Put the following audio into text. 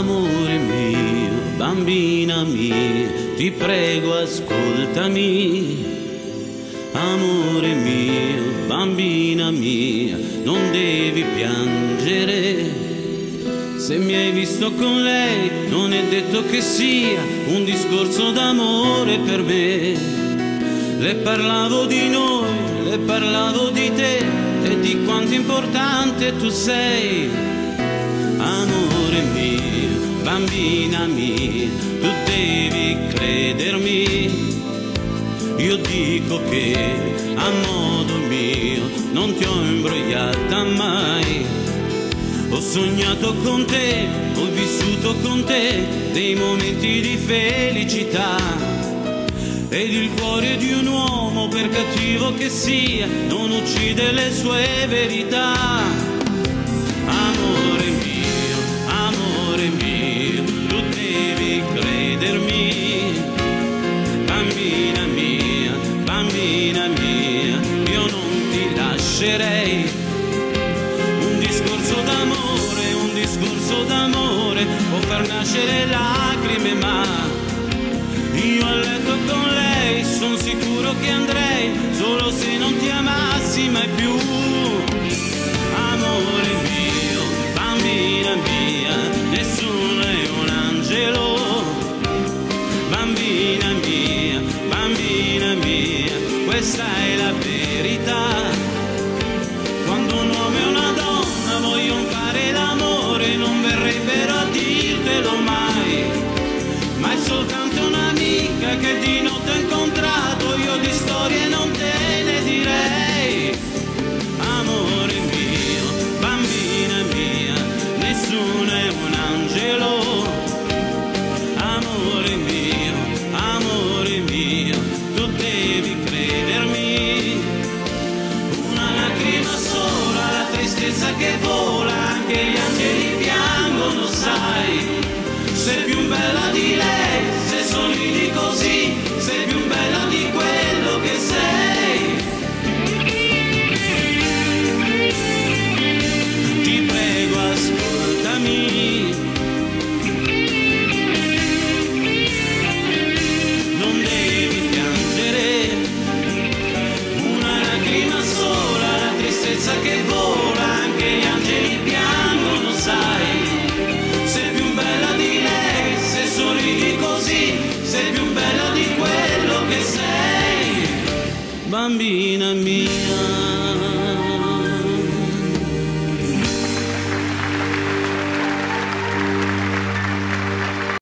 Amore mio, bambina mia, ti prego ascoltami. Amore mio, bambina mia, non devi piangere. Se mi hai visto con lei, non è detto che sia un discorso d'amore per me. Le parlavo di noi, le parlavo di te e di quanto importante tu sei. Amore mio, bambina mia, tu devi credermi. Io dico che a modo mio non ti ho imbrogliata mai. Ho sognato con te, ho vissuto con te dei momenti di felicità. Ed il cuore di un uomo, per cattivo che sia, non uccide le sue verità. Amore mio, tu devi credermi. Bambina mia, io non ti lascerei. Un discorso d'amore può far nascere lacrime, ma io a letto con lei son sicuro che andrei, solo se non ti amassi mai più. Amore mio, bambina mia, nessuno è un angelo. Bambina mia, questa è la verità. Quando un uomo e una donna vogliono fare l'amore, non verrebbero a dirtelo mai. Ma è soltanto un'amica che di notte ho incontrato, io di storie non te ne direi. Amore mio, bambina mia, nessuno è un angelo. Amore mio, tu devi credermi. Una lacrima sola, la tristezza che vola, anche gli angeli piangono, sai. Sei più bella di lei, se sorridi così, sei più bella di quello che sei. Ti prego ascoltami. Non devi piangere. Una lacrima sola, la tristezza che vola, anche gli angeli piangono, sai. Sei più bella di lei, se sorridi così, sei più bella di quello che sei. Bambina mia.